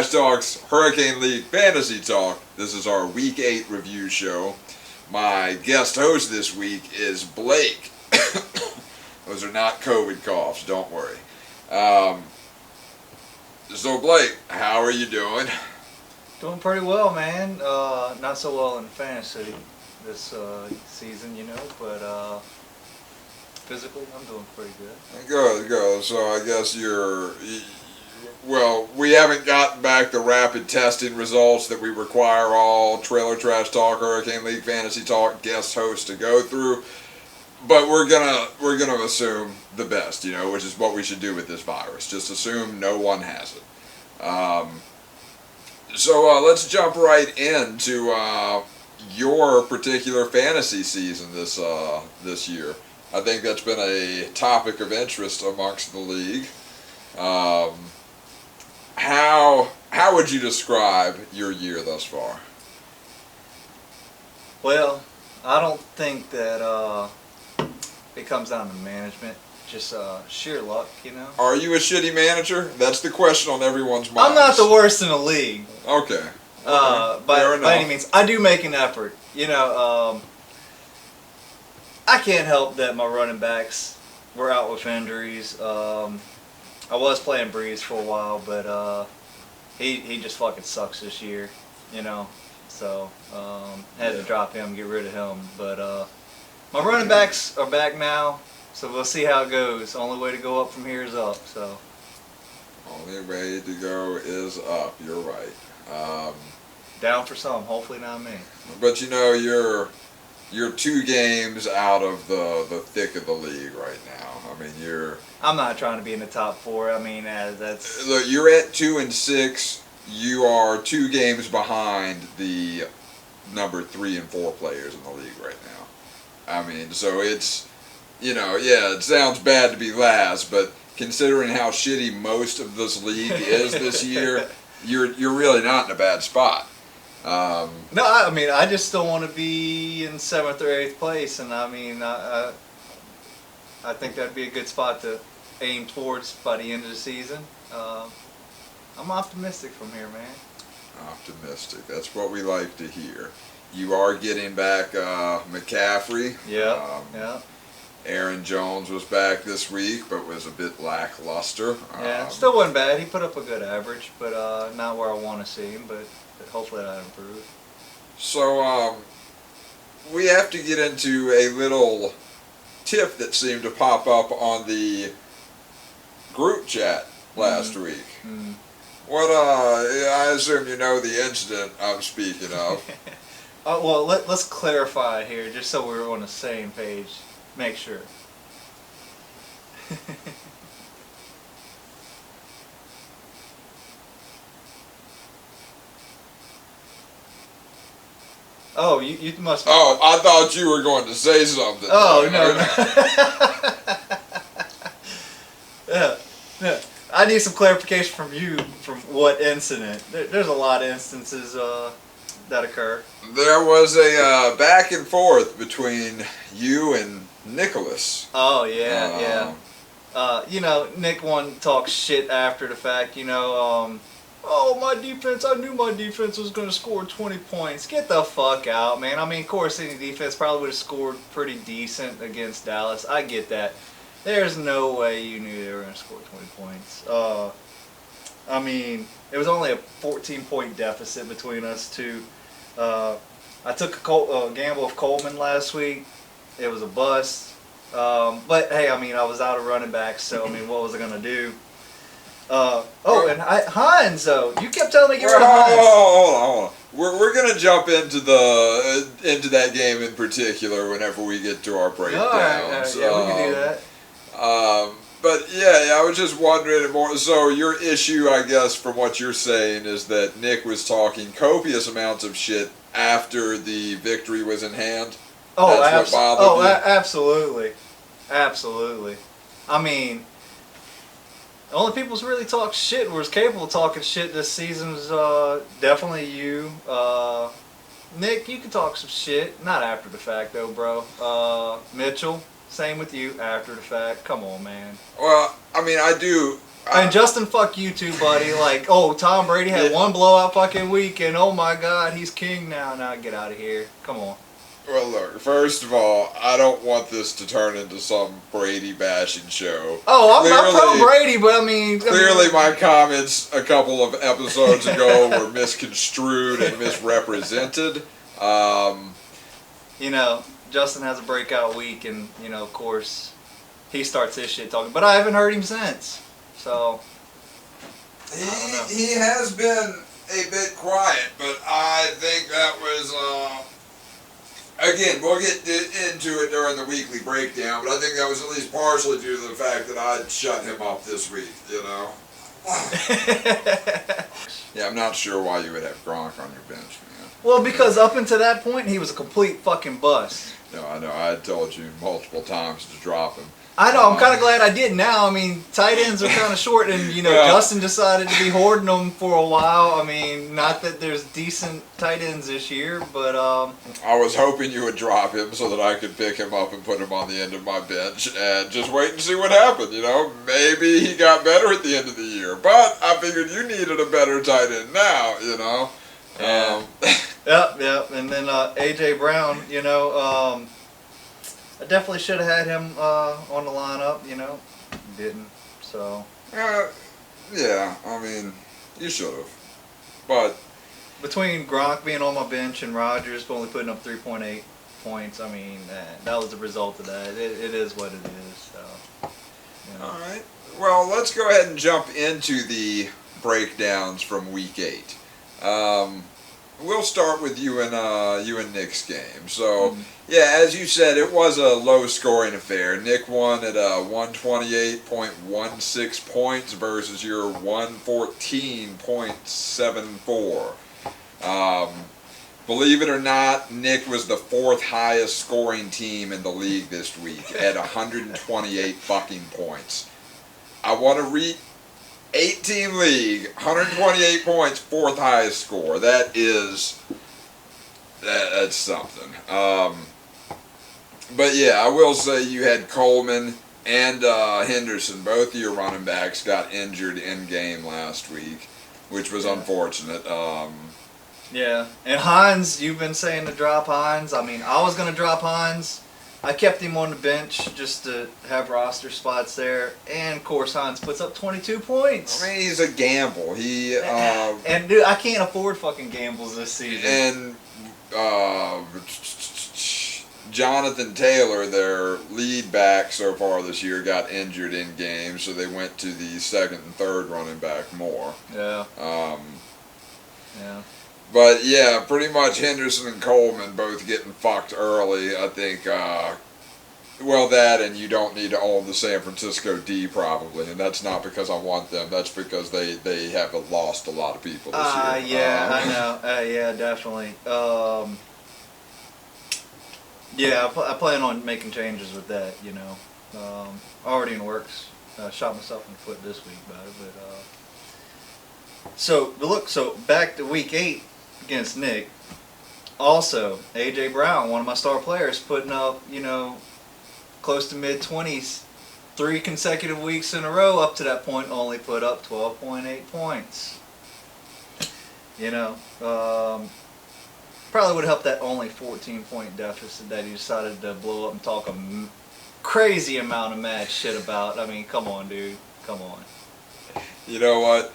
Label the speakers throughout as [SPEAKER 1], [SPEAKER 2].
[SPEAKER 1] Trash Talk's Hurricane League Fantasy Talk. This is our Week 8 review show. My guest host this week is Blake. Those are not COVID coughs, don't worry. So Blake, how are you doing?
[SPEAKER 2] Doing pretty well, man. Not so well in fantasy this season, but physically I'm doing pretty good.
[SPEAKER 1] Good. So I guess well, we haven't gotten back the rapid testing results that we require all Trailer Trash Talk, Hurricane League Fantasy Talk guest hosts to go through. But we're gonna assume the best, which is what we should do with this virus. Just assume no one has it. So let's jump right into your particular fantasy season this year. I think that's been a topic of interest amongst the league. How would you describe your year thus far?
[SPEAKER 2] Well, I don't think that it comes down to management, just sheer luck,
[SPEAKER 1] Are you a shitty manager? That's the question on everyone's mind.
[SPEAKER 2] I'm not the worst in the league.
[SPEAKER 1] Okay.
[SPEAKER 2] By any means, I do make an effort. I can't help that my running backs were out with injuries. I was playing Breeze for a while, but he just fucking sucks this year, So had to drop him, get rid of him. But my running backs are back now, so we'll see how it goes. Only way to go up from here is up. So
[SPEAKER 1] only way to go is up. You're right.
[SPEAKER 2] Down for some, hopefully not me.
[SPEAKER 1] But you're 2 games out of the thick of the league right now. I mean,
[SPEAKER 2] I'm not trying to be in the top 4. I mean, that's.
[SPEAKER 1] Look, you're at 2-6. You are 2 games behind the number 3 and 4 players in the league right now. I mean, so it's, it sounds bad to be last, but considering how shitty most of this league is this year, you're really not in a bad spot.
[SPEAKER 2] No, I mean, I just don't want to be in 7th or 8th place, and I mean, I think that'd be a good spot to aim towards by the end of the season. I'm optimistic from here, man.
[SPEAKER 1] Optimistic. That's what we like to hear. You are getting back McCaffrey.
[SPEAKER 2] Yeah.
[SPEAKER 1] Aaron Jones was back this week, but was a bit lackluster.
[SPEAKER 2] Yeah, still wasn't bad. He put up a good average, but not where I want to see him, but hopefully that'll improve.
[SPEAKER 1] So, we have to get into a little tip that seemed to pop up on the group chat last week.
[SPEAKER 2] Mm.
[SPEAKER 1] What, I assume you know the incident I'm speaking of.
[SPEAKER 2] Well, let's clarify here, just so we're on the same page. Make sure. Oh, you must.
[SPEAKER 1] Oh, I thought you were going to say something.
[SPEAKER 2] Oh no. Yeah. I need some clarification from you from what incident. There's a lot of instances that occur.
[SPEAKER 1] There was a back and forth between you and Nicholas.
[SPEAKER 2] Oh yeah. Nick wanted to talk shit after the fact. Oh, my defense, I knew my defense was going to score 20 points. Get the fuck out, man. I mean, of course, any defense probably would have scored pretty decent against Dallas. I get that. There's no way you knew they were going to score 20 points. I mean, it was only a 14-point deficit between us two. I took a gamble of Coleman last week. It was a bust. But, hey, I mean, I was out of running backs, so, I mean, what was I going to do? And Hines, though. You kept telling me to get rid of Hines.
[SPEAKER 1] Hold on. We're gonna jump into that game in particular whenever we get to our breakdowns.
[SPEAKER 2] All right. Yeah, we can do that.
[SPEAKER 1] But yeah, I was just wondering more. So your issue, I guess, from what you're saying, is that Nick was talking copious amounts of shit after the victory was in hand. That's what bothered you?
[SPEAKER 2] Absolutely. I mean, the only people who really talk shit, was capable of talking shit this season, was definitely you. Nick, you can talk some shit. Not after the fact, though, bro. Mitchell, same with you after the fact. Come on, man.
[SPEAKER 1] Well, I mean, I do
[SPEAKER 2] And Justin, fuck you too, buddy. Like, oh, Tom Brady had one blowout fucking week, and oh my God, he's king now. Now get out of here. Come on.
[SPEAKER 1] Well, look, first of all, I don't want this to turn into some Brady bashing show.
[SPEAKER 2] Oh, I'm pro Brady, but I mean...
[SPEAKER 1] Clearly my comments a couple of episodes ago were misconstrued and misrepresented.
[SPEAKER 2] You know, Justin has a breakout week, and, you know, of course, he starts his shit talking. But I haven't heard him since, so...
[SPEAKER 1] He has been a bit quiet, but I think that was... Again, we'll get into it during the weekly breakdown, but I think that was at least partially due to the fact that I'd shut him up this week, you know? Yeah, I'm not sure why you would have Gronk on your bench, man.
[SPEAKER 2] Well, because up until that point, he was a complete fucking bust.
[SPEAKER 1] No, I know. I had told you multiple times to drop him.
[SPEAKER 2] I know. I'm kind of glad I did now. I mean, tight ends are kind of short, and, you know, Justin decided to be hoarding them for a while. I mean, not that there's decent tight ends this year, but...
[SPEAKER 1] I was hoping you would drop him so that I could pick him up and put him on the end of my bench and just wait and see what happened, you know? Maybe he got better at the end of the year, but I figured you needed a better tight end now, you know?
[SPEAKER 2] Yeah. Yep. And then A.J. Brown, you know... I definitely should have had him on the lineup, you know. Didn't, so.
[SPEAKER 1] Yeah, I mean, you should have. But.
[SPEAKER 2] Between Gronk being on my bench and Rodgers only putting up 3.8 points, I mean, that was the result of that. It is what it is, so. You know.
[SPEAKER 1] All right. Well, let's go ahead and jump into the breakdowns from Week 8. We'll start with you and Nick's game. So, yeah, as you said, it was a low-scoring affair. Nick won at 128.16 points versus your 114.74. Believe it or not, Nick was the fourth highest scoring team in the league this week at 128 fucking points. I want to read. 8-team league, 128 points, fourth highest score. That's something. But yeah, I will say you had Coleman and Henderson, both of your running backs, got injured in game last week, which was unfortunate.
[SPEAKER 2] Yeah, and Hines, you've been saying to drop Hines. I mean, I was going to drop Hines. I kept him on the bench just to have roster spots there, and of course Hines puts up 22 points.
[SPEAKER 1] I mean, he's a gamble.
[SPEAKER 2] And dude, I can't afford fucking gambles this season.
[SPEAKER 1] And Jonathan Taylor, their lead back so far this year, got injured in games, so they went to the second and third running back more.
[SPEAKER 2] Yeah.
[SPEAKER 1] But yeah, pretty much Henderson and Coleman both getting fucked early. I think, well, that and you don't need to own the San Francisco D probably, and that's not because I want them. That's because they have lost a lot of people this year.
[SPEAKER 2] Yeah, I know. Yeah, definitely. Yeah, I plan on making changes with that. You know, already in works. Shot myself in the foot this week about it, but so back to week 8. Against Nick. Also, A.J. Brown, one of my star players, putting up, you know, close to mid-20s, 3 consecutive weeks in a row. Up to that point, only put up 12.8 points. You know, probably would help that only 14-point deficit that he decided to blow up and talk a crazy amount of mad shit about. I mean, come on, dude. Come on.
[SPEAKER 1] You know what?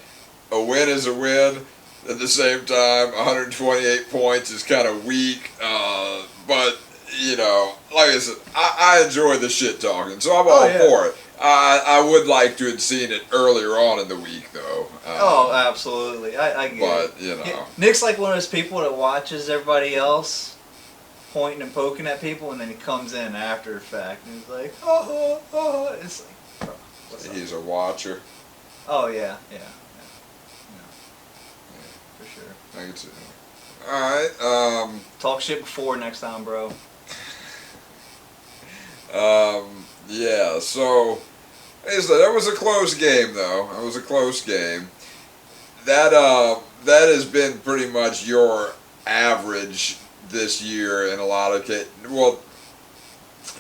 [SPEAKER 1] A win is a win. At the same time, 128 points is kind of weak, but, you know, like I said, I enjoy the shit talking, so I'm all for it. I would like to have seen it earlier on in the week, though.
[SPEAKER 2] Absolutely. I get it.
[SPEAKER 1] But, you know.
[SPEAKER 2] Nick's like one of those people that watches everybody else pointing and poking at people, and then he comes in after the fact, and he's like, It's like, bro, what's up?
[SPEAKER 1] He's a watcher.
[SPEAKER 2] Oh, yeah.
[SPEAKER 1] I can see that. Alright,
[SPEAKER 2] talk shit before next time, bro.
[SPEAKER 1] Yeah, so, that was a close game, though. It was a close game. That has been pretty much your average this year in a lot of cases. Well,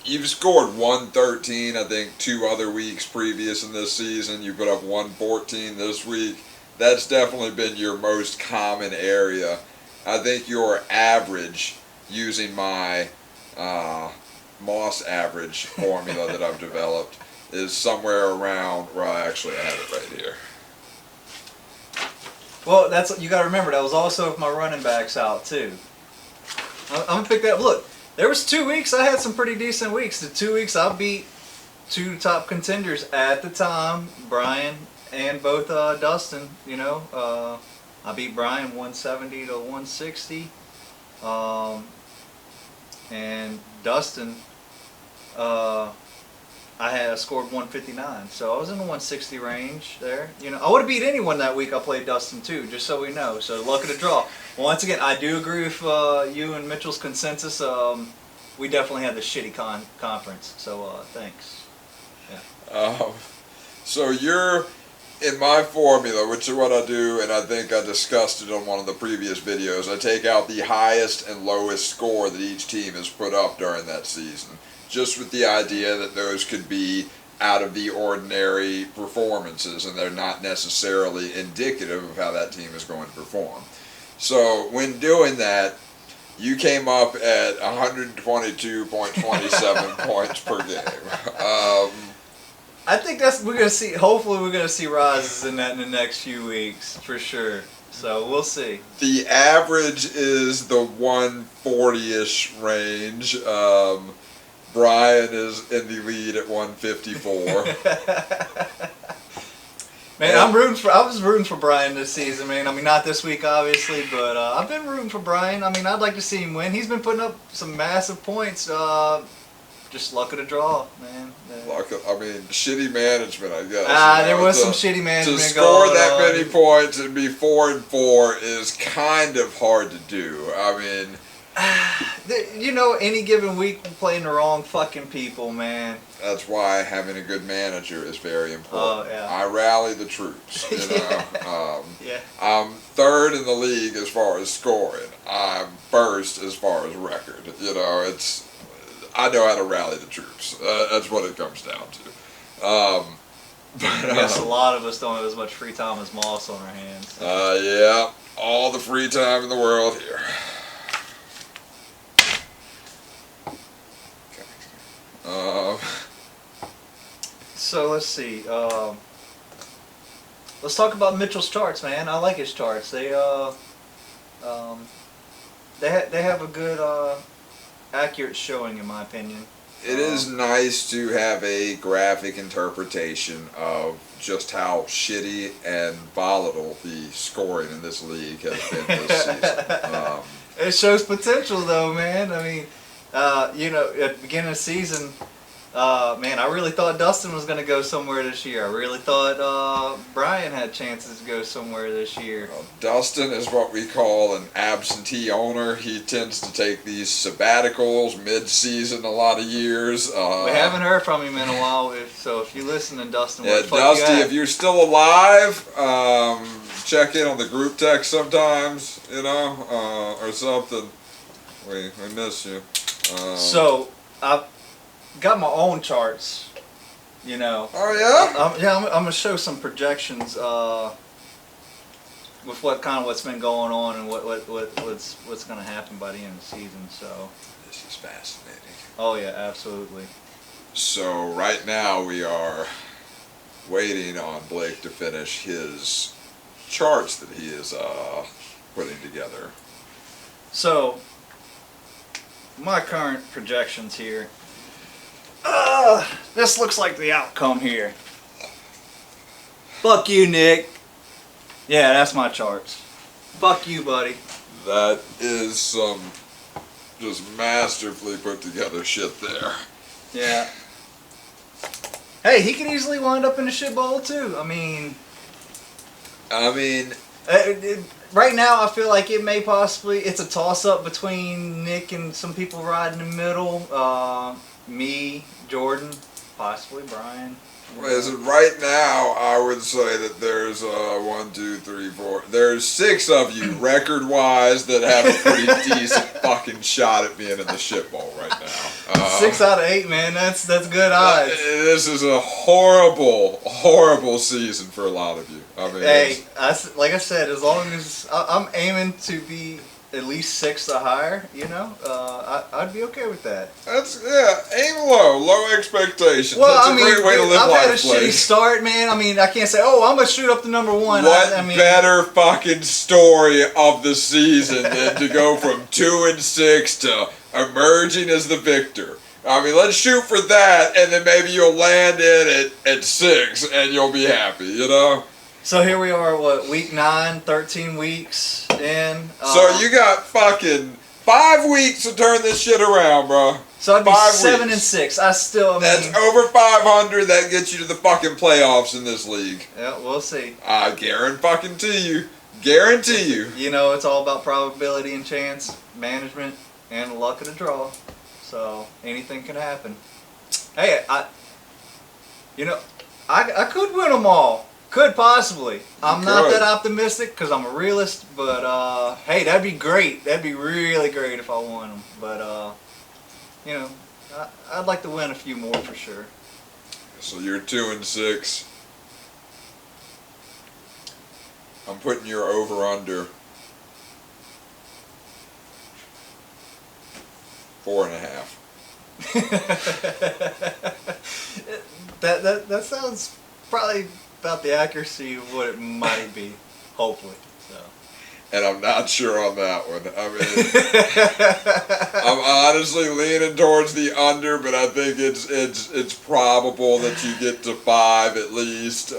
[SPEAKER 1] You've scored 113, I think, 2 other weeks previous in this season. You put up 114 this week. That's definitely been your most common area. I think your average, using my Moss average formula that I've developed, is somewhere around, well, actually I have it right here.
[SPEAKER 2] Well, that's, you got to remember, that was also if my running back's out too. I'm going to pick that. Look, there was 2 weeks I had some pretty decent weeks. The 2 weeks I beat 2 top contenders at the time, Brian and both Dustin. You know, I beat Brian 170 to 160, and Dustin, I had scored 159, so I was in the 160 range there. You know, I would have beat anyone that week I played Dustin too, just so we know. So luck of the draw. Once again, I do agree with you and Mitchell's consensus. We definitely had the shitty conference, so thanks. Yeah.
[SPEAKER 1] So you're in my formula, which is what I do, and I think I discussed it on one of the previous videos. I take out the highest and lowest score that each team has put up during that season, just with the idea that those could be out of the ordinary performances and they're not necessarily indicative of how that team is going to perform. So when doing that, you came up at 122.27 points per game.
[SPEAKER 2] I think we're gonna see. Hopefully, we're gonna see rises in that in the next few weeks for sure. So we'll see.
[SPEAKER 1] The average is the 140-ish range. Brian is in the lead at 154.
[SPEAKER 2] Man, I was rooting for Brian this season, man. I mean, not this week, obviously, but I've been rooting for Brian. I mean, I'd like to see him win. He's been putting up some massive points. Just luck of the draw, man.
[SPEAKER 1] Shitty management, I guess.
[SPEAKER 2] There was some shitty management.
[SPEAKER 1] To score that many points and be 4-4 is kind of hard to do. I mean,
[SPEAKER 2] you know, any given week we're playing the wrong fucking people, man.
[SPEAKER 1] That's why having a good manager is very important.
[SPEAKER 2] Oh, yeah.
[SPEAKER 1] I rally the troops, you know.
[SPEAKER 2] Yeah.
[SPEAKER 1] I'm third in the league as far as scoring. I'm first as far as record. You know, I know how to rally the troops. That's what it comes down to.
[SPEAKER 2] I guess a lot of us don't have as much free time as Moss on our hands.
[SPEAKER 1] Yeah, all the free time in the world here.
[SPEAKER 2] So let's see. Let's talk about Mitchell's charts, man. I like his charts. They have a good accurate showing, in my opinion.
[SPEAKER 1] It is nice to have a graphic interpretation of just how shitty and volatile the scoring in this league has been this season.
[SPEAKER 2] It shows potential, though, man. I mean, you know, at the beginning of the season, man, I really thought Dustin was going to go somewhere this year. I really thought Brian had chances to go somewhere this year.
[SPEAKER 1] Well, Dustin is what we call an absentee owner. He tends to take these sabbaticals mid-season a lot of years.
[SPEAKER 2] We haven't heard from him in a while, so if you listen to Dustin,
[SPEAKER 1] yeah, Dusty, if you're still alive, check in on the group text sometimes, you know, or something. We miss you.
[SPEAKER 2] So, I've got my own charts, you know.
[SPEAKER 1] Oh, yeah?
[SPEAKER 2] I'm going to show some projections with what's been going on and what's going to happen by the end of the season. So
[SPEAKER 1] this is fascinating.
[SPEAKER 2] Oh yeah, absolutely.
[SPEAKER 1] So right now we are waiting on Blake to finish his charts that he is putting together.
[SPEAKER 2] So my current projections here. This looks like the outcome here. Fuck you, Nick. Yeah, that's my charts. Fuck you, buddy.
[SPEAKER 1] That is some just masterfully put together shit there.
[SPEAKER 2] Yeah. Hey, he could easily wind up in the shit bowl too. I mean, right now I feel like it may possibly, it's a toss up between Nick and some people right in the middle. Me, Jordan. Possibly Brian.
[SPEAKER 1] Listen, right now, I would say that there's 1, 2, 3, 4. There's 6 of you, record-wise, that have a pretty decent fucking shot at being in the shit bowl right now.
[SPEAKER 2] 6 out of 8, man. That's good odds.
[SPEAKER 1] This is a horrible, horrible season for a lot of you. I mean,
[SPEAKER 2] Hey, like I said, as long as I'm aiming to be at least 6 or higher, you know, I'd be okay with that.
[SPEAKER 1] Aim low expectations.
[SPEAKER 2] Well,
[SPEAKER 1] That's a great way to live
[SPEAKER 2] I've
[SPEAKER 1] life.
[SPEAKER 2] had a shitty start, man. I mean, I can't say, oh, I'm gonna shoot up to number 1.
[SPEAKER 1] What
[SPEAKER 2] I mean,
[SPEAKER 1] better fucking story of the season than to go from 2-6 to emerging as the victor? I mean, let's shoot for that, and then maybe you'll land in at 6, and you'll be happy, you know?
[SPEAKER 2] So here we are, what, week 9, 13 weeks in.
[SPEAKER 1] So you got fucking 5 weeks to turn this shit around, bro.
[SPEAKER 2] So I'd be
[SPEAKER 1] 5
[SPEAKER 2] 7
[SPEAKER 1] weeks.
[SPEAKER 2] and 6. That's
[SPEAKER 1] over 500. That gets you to the fucking playoffs in this league.
[SPEAKER 2] Yeah, we'll see.
[SPEAKER 1] I guarantee you. Guarantee you.
[SPEAKER 2] You know, it's all about probability and chance, management, and the luck of the draw. So anything can happen. Hey, I could win them all. Could possibly. I'm not that optimistic because I'm a realist, but hey, that'd be great. That'd be really great if I won them. But you know, I'd like to win a few more for sure.
[SPEAKER 1] So you're 2-6. I'm putting your over under 4.5.
[SPEAKER 2] that sounds probably about the accuracy of what it might be, hopefully. So.
[SPEAKER 1] And I'm not sure on that one. I mean, I'm honestly leaning towards the under, but I think it's probable that you get to 5 at least.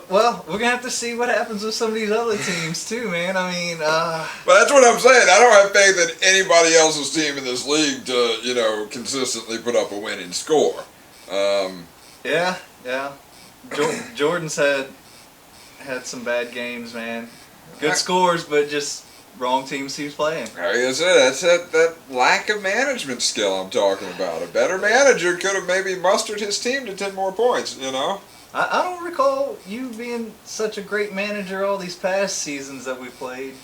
[SPEAKER 2] Well, we're gonna have to see what happens with some of these other teams too, man. I mean,
[SPEAKER 1] But that's what I'm saying. I don't have faith in anybody else's team in this league to, you know, consistently put up a winning score.
[SPEAKER 2] Yeah. Jordan's had some bad games, man. Good scores, but just wrong teams he's playing.
[SPEAKER 1] Like I said, that's that lack of management skill I'm talking about. A better manager could have maybe mustered his team to 10 more points, you know?
[SPEAKER 2] I don't recall you being such a great manager all these past seasons that we played.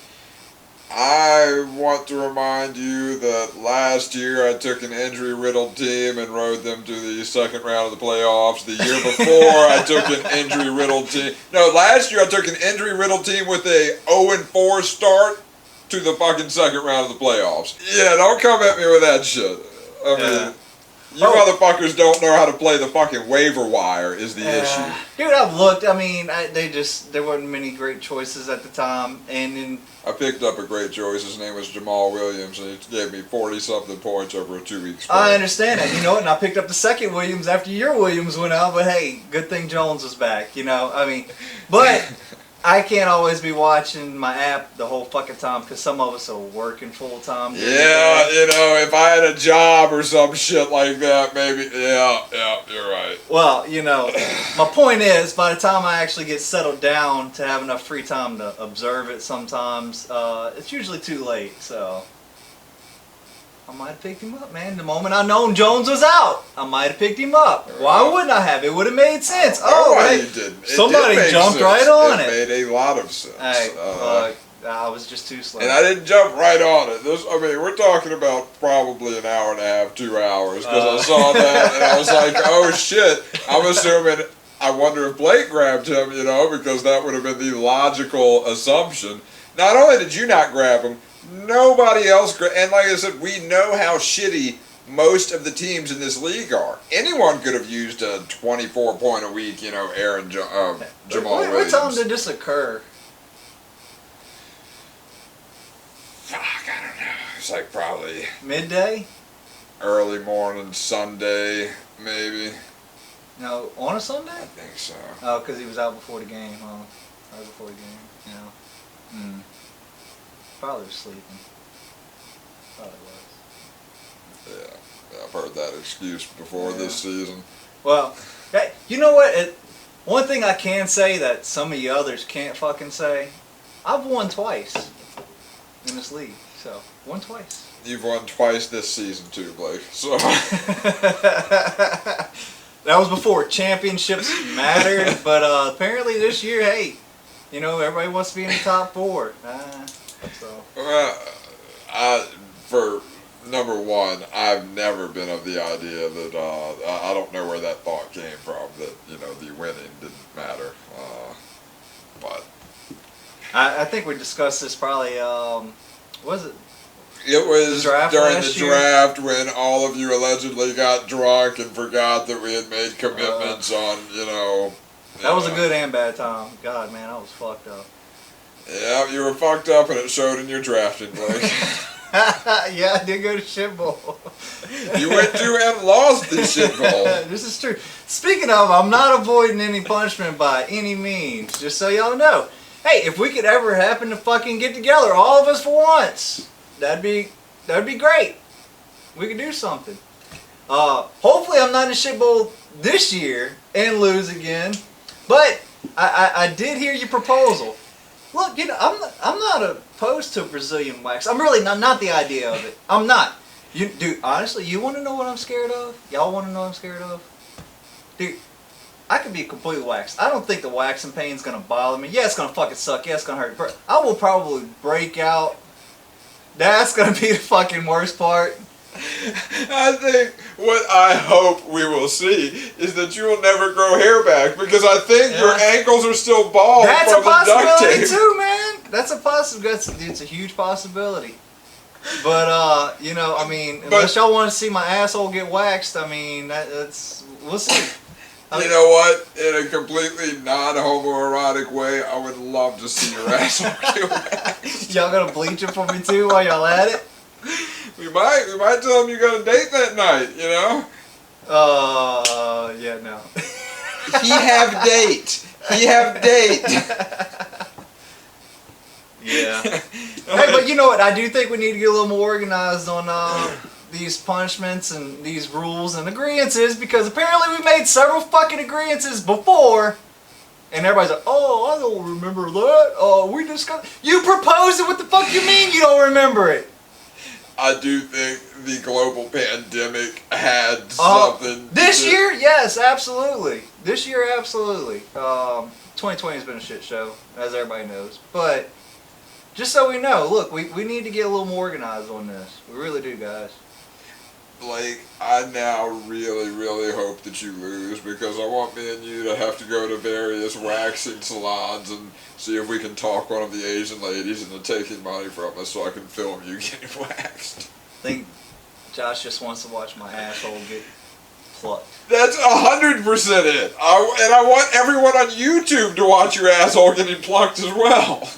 [SPEAKER 1] I want to remind you that last year I took an injury-riddled team and rode them to the second round of the playoffs. The year before I took an injury-riddled team. No, last year I took an injury-riddled team with a 0-4 start to the fucking second round of the playoffs. Yeah, don't come at me with that shit. I mean, you motherfuckers don't know how to play the fucking waiver wire is the issue.
[SPEAKER 2] Dude, I've looked. I mean, there weren't many great choices at the time, and then
[SPEAKER 1] I picked up a great choice. His name was Jamal Williams, and he gave me 40-something points over a 2-week span.
[SPEAKER 2] I understand that, you know, and I picked up the second Williams after your Williams went out, but hey, good thing Jones was back, you know. I mean, but I can't always be watching my app the whole fucking time because some of us are working full time.
[SPEAKER 1] Yeah, you know, if I had a job or some shit like that, maybe. Yeah, you're right.
[SPEAKER 2] Well, you know, my point is, by the time I actually get settled down to have enough free time to observe it sometimes, it's usually too late, so I might have picked him up, man. The moment I known Jones was out, I might have picked him up. Why wouldn't I have? It would have made sense. Hey, somebody jumped right on it.
[SPEAKER 1] It made a lot of sense.
[SPEAKER 2] Hey, I was just too slow.
[SPEAKER 1] And I didn't jump right on it. We're talking about probably an hour and a half, 2 hours, because I saw that and I was like, oh shit. I'm assuming, I wonder if Blake grabbed him, you know, because that would have been the logical assumption. Not only did you not grab him, nobody else, and like I said, we know how shitty most of the teams in this league are. Anyone could have used a 24-point a week, you know, Jamal Williams.
[SPEAKER 2] What time did this occur?
[SPEAKER 1] Fuck, I don't know. It's like probably
[SPEAKER 2] midday,
[SPEAKER 1] early morning, Sunday, maybe.
[SPEAKER 2] No, on a Sunday?
[SPEAKER 1] I think so.
[SPEAKER 2] Oh, because he was out before the game, huh? Right before the game, you know. Probably was sleeping. Probably was.
[SPEAKER 1] Yeah, I've heard that excuse before this season.
[SPEAKER 2] Well, hey, you know what? One thing I can say that some of you others can't fucking say, I've won twice in this league. So, won twice.
[SPEAKER 1] You've won twice this season too, Blake. So
[SPEAKER 2] that was before championships mattered, but apparently this year, hey, you know, everybody wants to be in the top 4. So.
[SPEAKER 1] For number one, I've never been of the idea that I don't know where that thought came from that the winning didn't matter, but
[SPEAKER 2] I think we discussed this probably. Was it?
[SPEAKER 1] It was during the
[SPEAKER 2] year?
[SPEAKER 1] draft when all of you allegedly got drunk and forgot that we had made commitments on,
[SPEAKER 2] That was a good and bad time. God, man, I was fucked up.
[SPEAKER 1] Yeah, you were fucked up and it showed in your drafting, Blake.
[SPEAKER 2] Yeah, I did go to shit bowl.
[SPEAKER 1] You went to and lost the shit bowl.
[SPEAKER 2] This is true. Speaking of, I'm not avoiding any punishment by any means. Just so y'all know. Hey, if we could ever happen to fucking get together, all of us for once, that'd be great. We could do something. Hopefully I'm not in shit bowl this year and lose again. But I did hear your proposal. Look, I'm not opposed to Brazilian wax. I'm really not the idea of it. I'm not. Dude, honestly, you want to know what I'm scared of? Y'all want to know what I'm scared of? Dude, I could be completely waxed. I don't think the waxing pain's gonna bother me. Yeah, it's gonna fucking suck. Yeah, it's gonna hurt. I will probably break out. That's gonna be the fucking worst part.
[SPEAKER 1] I think what I hope we will see is that you will never grow hair back because I think your ankles are still bald
[SPEAKER 2] That's
[SPEAKER 1] from
[SPEAKER 2] a
[SPEAKER 1] the duct
[SPEAKER 2] possibility
[SPEAKER 1] tape.
[SPEAKER 2] too, man. That's a possibility. It's a huge possibility. But I mean, unless y'all want to see my asshole get waxed, I mean, that's we'll see.
[SPEAKER 1] You know what? In a completely non-homoerotic way, I would love to see your asshole get waxed.
[SPEAKER 2] Y'all gonna bleach it for me too while y'all at it?
[SPEAKER 1] We might tell him you got a date that night,
[SPEAKER 2] Yeah, no.
[SPEAKER 1] He have date.
[SPEAKER 2] Yeah. Hey, but you know what? I do think we need to get a little more organized on these punishments and these rules and agreeances because apparently we made several fucking agreeances before. And everybody's like, oh, I don't remember that. Oh, we discussed. You proposed it. What the fuck you mean you don't remember it?
[SPEAKER 1] I do think the global pandemic had something.
[SPEAKER 2] This year, yes, absolutely. This year, absolutely. 2020 has been a shit show, as everybody knows. But just so we know, look, we need to get a little more organized on this. We really do, guys.
[SPEAKER 1] Blake, I now really, really hope that you lose because I want me and you to have to go to various waxing salons and see if we can talk one of the Asian ladies into taking money from us so I can film you getting waxed.
[SPEAKER 2] I think Josh just wants to watch my asshole get plucked.
[SPEAKER 1] That's 100% it. And I want everyone on YouTube to watch your asshole getting plucked as well.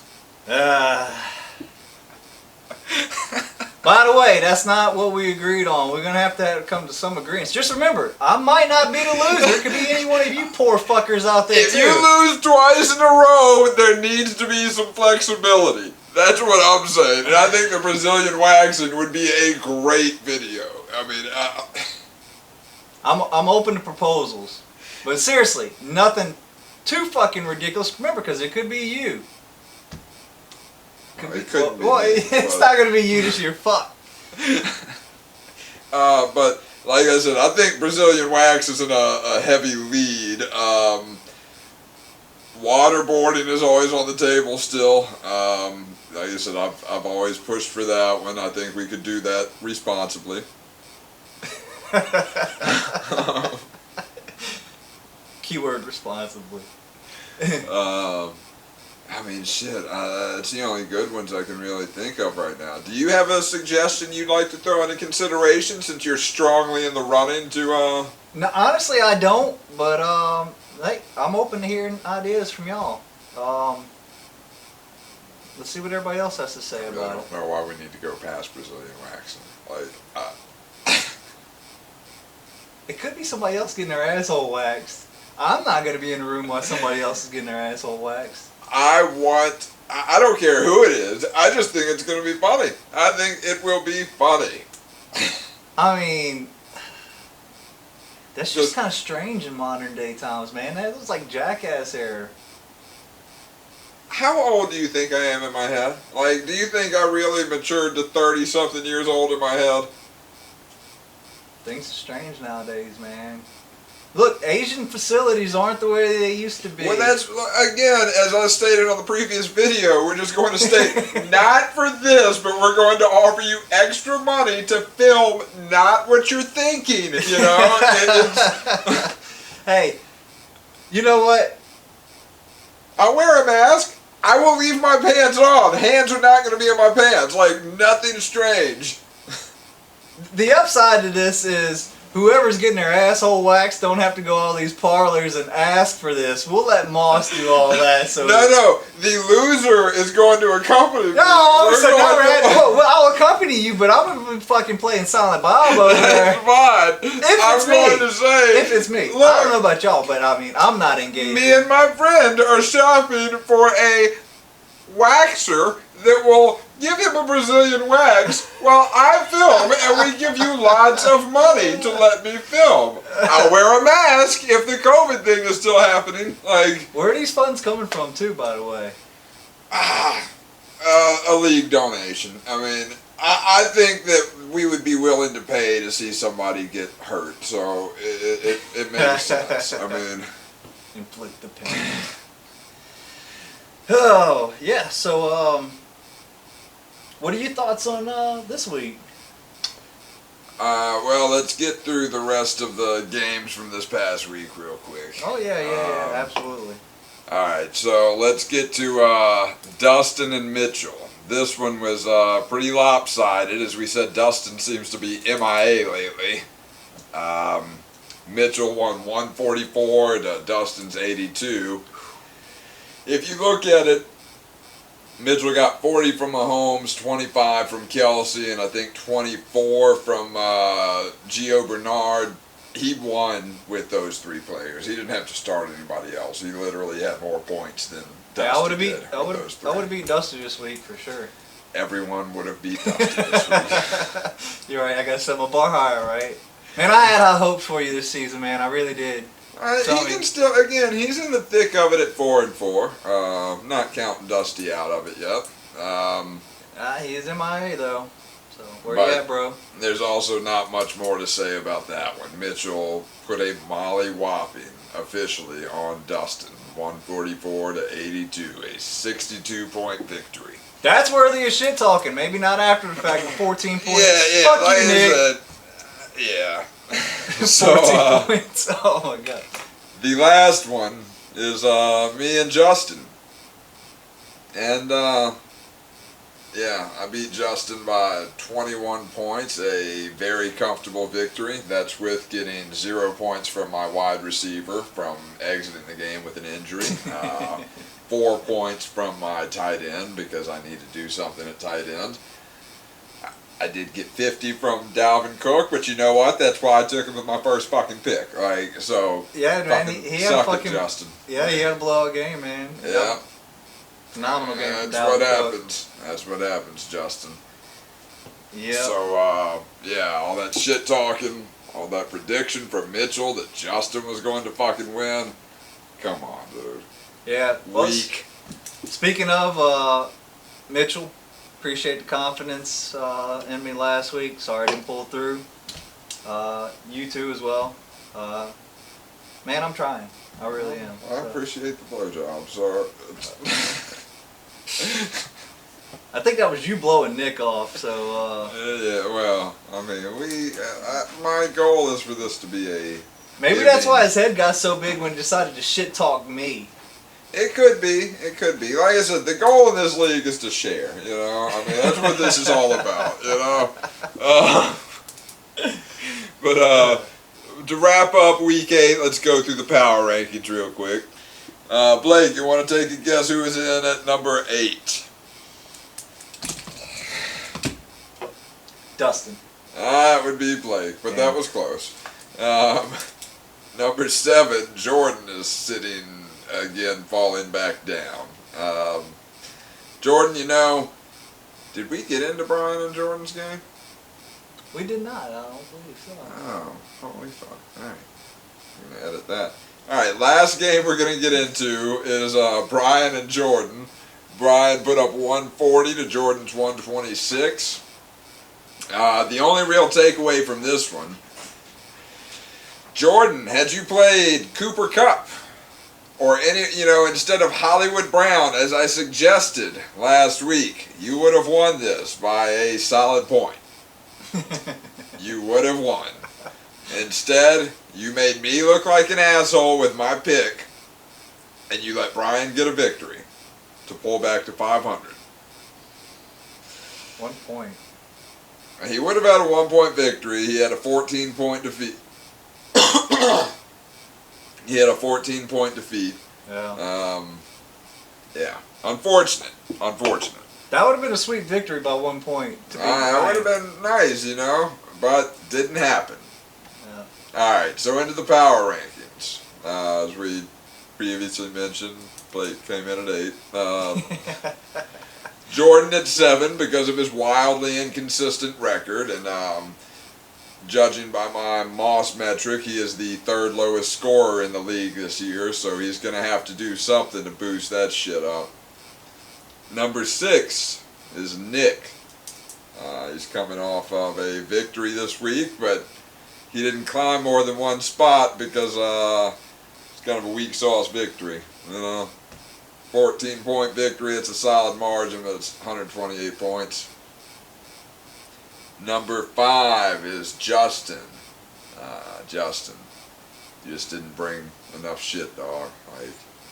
[SPEAKER 2] By the way, that's not what we agreed on. We're going to have come to some agreements. Just remember, I might not be the loser. It could be any one of you poor fuckers out there,
[SPEAKER 1] If you lose twice in a row, there needs to be some flexibility. That's what I'm saying. And I think the Brazilian waxing would be a great video. I mean,
[SPEAKER 2] I'm open to proposals. But seriously, nothing too fucking ridiculous. Remember, because it could be you.
[SPEAKER 1] It couldn't be.
[SPEAKER 2] It's not going to be you this year. Fuck.
[SPEAKER 1] But like I said, I think Brazilian wax is in a heavy lead. Waterboarding is always on the table still. Like I said, I've always pushed for that one. I think we could do that responsibly.
[SPEAKER 2] Keyword responsibly.
[SPEAKER 1] I mean, shit, it's the only good ones I can really think of right now. Do you have a suggestion you'd like to throw into consideration since you're strongly in the running to,
[SPEAKER 2] No, honestly, I don't, but, hey, I'm open to hearing ideas from y'all. Let's see what everybody else has to say about it.
[SPEAKER 1] I don't know why we need to go past Brazilian waxing. Like,
[SPEAKER 2] It could be somebody else getting their asshole waxed. I'm not going to be in the room while somebody else is getting their asshole waxed.
[SPEAKER 1] I don't care who it is. I just think it's going to be funny. I think it will be funny.
[SPEAKER 2] I mean, that's just kind of strange in modern day times, man. That was like Jackass era.
[SPEAKER 1] How old do you think I am in my head? Like, do you think I really matured to 30-something years old in my head?
[SPEAKER 2] Things are strange nowadays, man. Look, Asian facilities aren't the way they used to be.
[SPEAKER 1] Well, that's, again, as I stated on the previous video, we're just going to state, not for this, but we're going to offer you extra money to film not what you're thinking, you know?
[SPEAKER 2] Hey, you know what?
[SPEAKER 1] I wear a mask. I will leave my pants on. Hands are not going to be in my pants. Like, nothing strange.
[SPEAKER 2] The upside to this is whoever's getting their asshole waxed don't have to go all these parlors and ask for this. We'll let Moss do all that. So
[SPEAKER 1] No, the loser is going to accompany me.
[SPEAKER 2] No, so no, well, I'll accompany you, but I'm gonna be fucking playing Silent Bob over there.
[SPEAKER 1] That's fine.
[SPEAKER 2] If it's me.
[SPEAKER 1] Look,
[SPEAKER 2] I don't know about y'all, but I mean, I'm not engaged.
[SPEAKER 1] Me and my friend are shopping for a waxer that will give him a Brazilian wax while I film, and we give you lots of money to let me film. I'll wear a mask if the COVID thing is still happening. Like,
[SPEAKER 2] where are these funds coming from, too, by the way?
[SPEAKER 1] A league donation. I mean, I think that we would be willing to pay to see somebody get hurt, so it makes sense. I mean,
[SPEAKER 2] inflict the pain. Oh, yeah, so, what are your thoughts on this week?
[SPEAKER 1] Well, let's get through the rest of the games from this past week real quick.
[SPEAKER 2] Oh, yeah, absolutely.
[SPEAKER 1] Alright, so let's get to Dustin and Mitchell. This one was pretty lopsided. As we said, Dustin seems to be MIA lately. Mitchell won 144 to Dustin's 82. If you look at it, Mitchell got 40 from Mahomes, 25 from Kelsey, and I think 24 from Gio Bernard. He won with those three players. He didn't have to start anybody else. He literally had more points than Dustin did. I would
[SPEAKER 2] have beat Dustin this week for sure.
[SPEAKER 1] Everyone would have beat Dustin this week.
[SPEAKER 2] You're right. I got to set my bar higher, right? Man, I had high hopes for you this season, man. I really did.
[SPEAKER 1] He can still, again, he's in the thick of it at 4-4. Not counting Dusty out of it yet.
[SPEAKER 2] He is MIA though. So where you at, bro?
[SPEAKER 1] There's also not much more to say about that one. Mitchell put a molly-whopping officially on Dustin, 144 to 82, a 62-point victory.
[SPEAKER 2] That's worthy of shit talking. Maybe not after the fact, but 14 points.
[SPEAKER 1] Yeah,
[SPEAKER 2] Fuck
[SPEAKER 1] like
[SPEAKER 2] you, Nick.
[SPEAKER 1] I said, yeah. So,
[SPEAKER 2] 14 points. Oh my god.
[SPEAKER 1] The last one is me and Justin. And yeah, I beat Justin by 21 points, a very comfortable victory. That's with getting 0 points from my wide receiver from exiting the game with an injury. 4 points from my tight end because I need to do something at tight end. I did get 50 from Dalvin Cook, but you know what? That's why I took him with my first fucking pick. Like, so
[SPEAKER 2] yeah, man, he had a fucking
[SPEAKER 1] Justin.
[SPEAKER 2] Yeah, he had a blowout game, man.
[SPEAKER 1] Yeah.
[SPEAKER 2] Phenomenal game.
[SPEAKER 1] That's what happens. That's what happens, Justin.
[SPEAKER 2] Yeah.
[SPEAKER 1] So, yeah, all that shit talking, all that prediction from Mitchell that Justin was going to fucking win. Come on, dude.
[SPEAKER 2] Yeah. Well,
[SPEAKER 1] Weak.
[SPEAKER 2] Speaking of Mitchell, appreciate the confidence in me last week. Sorry I didn't pull through. You too as well. Man, I'm trying. I really am.
[SPEAKER 1] I appreciate the blowjob, sir.
[SPEAKER 2] I think that was you blowing Nick off, so...
[SPEAKER 1] Yeah, well, I mean, my goal is for this to be a...
[SPEAKER 2] Maybe that's why his head got so big when he decided to shit-talk me.
[SPEAKER 1] It could be. It could be. Like I said, the goal in this league is to share, you know? I mean, that's what this is all about, you know? But to wrap up Week 8, let's go through the power rankings real quick. Blake, you want to take a guess who is in at number 8?
[SPEAKER 2] Dustin.
[SPEAKER 1] That would be Blake, but that was close. Number 7, Jordan is sitting, again, falling back down. Jordan, you know, did we get into Brian and Jordan's game?
[SPEAKER 2] We did not. I don't believe so.
[SPEAKER 1] Oh, holy fuck. Alright. I'm going to edit that. Alright, last game we're going to get into is Brian and Jordan. Brian put up 140 to Jordan's 126. The only real takeaway from this one, Jordan, had you played Cooper Kupp or instead of Hollywood Brown, as I suggested last week, you would have won this by a solid point. You would have won. Instead, you made me look like an asshole with my pick, and you let Brian get a victory to pull back to 500.
[SPEAKER 2] 1 point.
[SPEAKER 1] He would have had a 1-point victory. He had a 14-point defeat. He had a 14-point defeat.
[SPEAKER 2] Yeah.
[SPEAKER 1] Yeah. Unfortunate.
[SPEAKER 2] That would have been a sweet victory by 1 point.
[SPEAKER 1] It would have been nice, but didn't happen.
[SPEAKER 2] Yeah.
[SPEAKER 1] All right, so into the power rankings. As we previously mentioned, Blake came in at 8. Jordan at 7 because of his wildly inconsistent record, and judging by my Moss metric, he is the 3rd lowest scorer in the league this year, so he's going to have to do something to boost that shit up. Number 6 is Nick. He's coming off of a victory this week, but he didn't climb more than 1 spot because it's kind of a weak sauce victory. 14-point victory, it's a solid margin, but it's 128 points. Number 5 is Justin. Justin, you just didn't bring enough shit, dog.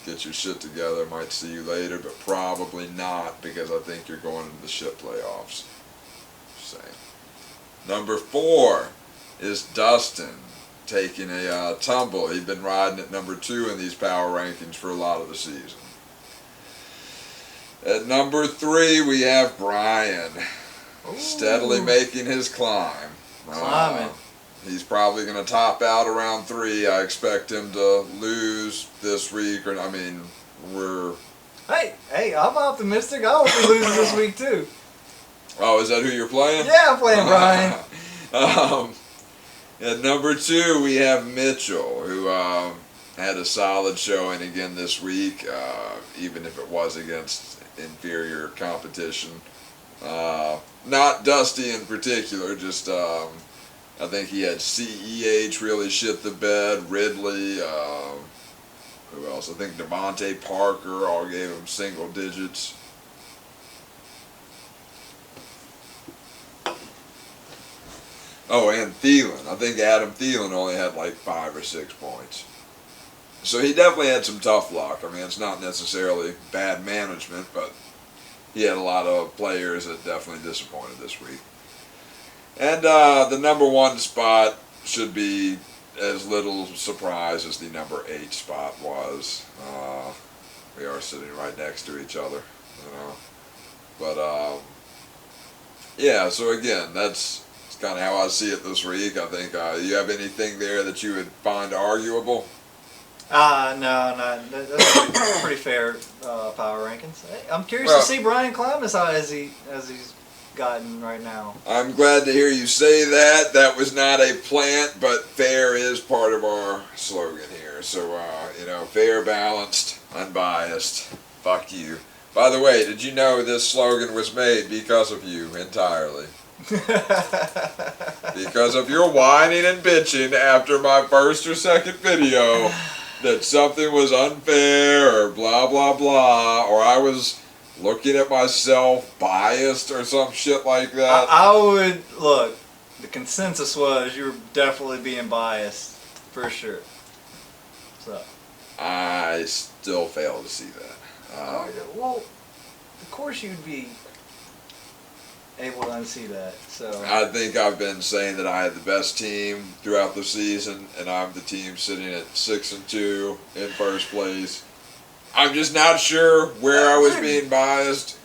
[SPEAKER 1] Get your shit together, might see you later, but probably not, because I think you're going into the shit playoffs. Just saying. Number 4 is Dustin, taking a tumble. He'd been riding at number 2 in these power rankings for a lot of the season. At number 3, we have Brian. Ooh. Steadily making his climb.
[SPEAKER 2] Climbing.
[SPEAKER 1] He's probably going to top out around 3. I expect him to lose this week.
[SPEAKER 2] Hey, I'm optimistic. I hope he loses this week too.
[SPEAKER 1] Oh, is that who you're playing?
[SPEAKER 2] Yeah, I'm playing Brian.
[SPEAKER 1] At number 2, we have Mitchell, who had a solid showing again this week, even if it was against inferior competition. Not Dusty in particular, just I think he had CEH really shit the bed, Ridley, who else? I think Devontae Parker all gave him single digits. Oh, and Thielen. I think Adam Thielen only had like 5 or 6 points. So he definitely had some tough luck. I mean, it's not necessarily bad management, but he had a lot of players that definitely disappointed this week. And the number 1 spot should be as little surprise as the number 8 spot was. We are sitting right next to each other, But, yeah, so again, that's kind of how I see it this week. I think, you have anything there that you would find arguable?
[SPEAKER 2] No, that's pretty fair power rankings. I'm curious to see Brian climb as high as he's gotten right now.
[SPEAKER 1] I'm glad to hear you say that. That was not a plant, but fair is part of our slogan here. So, fair, balanced, unbiased. Fuck you. By the way, did you know this slogan was made because of you entirely? Because of your whining and bitching after my first or second video that something was unfair or blah blah blah, or I was looking at myself biased or some shit like that.
[SPEAKER 2] I would look. The consensus was you were definitely being biased for sure. So
[SPEAKER 1] I still fail to see that.
[SPEAKER 2] Well, of course you'd be able to unsee that. So
[SPEAKER 1] I think I've been saying that I had the best team throughout the season, and I'm the team sitting at 6-2 in first place. I'm just not sure where I was being biased.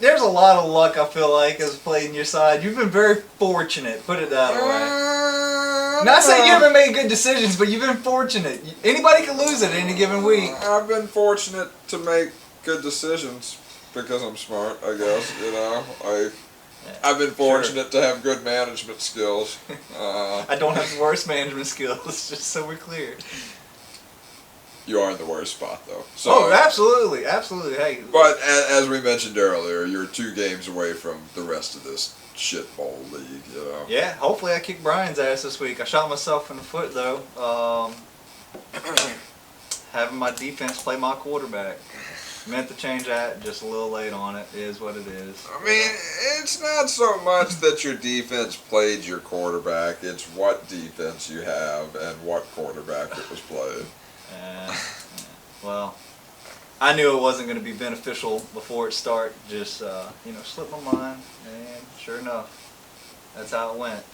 [SPEAKER 2] There's a lot of luck, I feel like, has played on your side. You've been very fortunate, put it that way. Not saying you haven't made good decisions, but you've been fortunate. Anybody can lose it any given week.
[SPEAKER 1] I've been fortunate to make good decisions because I'm smart, I guess. I've been fortunate to have good management skills.
[SPEAKER 2] I don't have the worst management skills, just so we're clear.
[SPEAKER 1] You are in the worst spot though. So,
[SPEAKER 2] Oh, absolutely, absolutely. Hey,
[SPEAKER 1] but as we mentioned earlier, you're 2 games away from the rest of this shit bowl league. You know.
[SPEAKER 2] yeah. Hopefully, I kick Brian's ass this week. I shot myself in the foot though. Having my defense play my quarterback. Meant to change that, just a little late on it. Is what it is.
[SPEAKER 1] I mean, it's not so much that your defense played your quarterback. It's what defense you have and what quarterback it was played.
[SPEAKER 2] Well, I knew it wasn't going to be beneficial before it started. Just slipped my mind, and sure enough, that's how it went.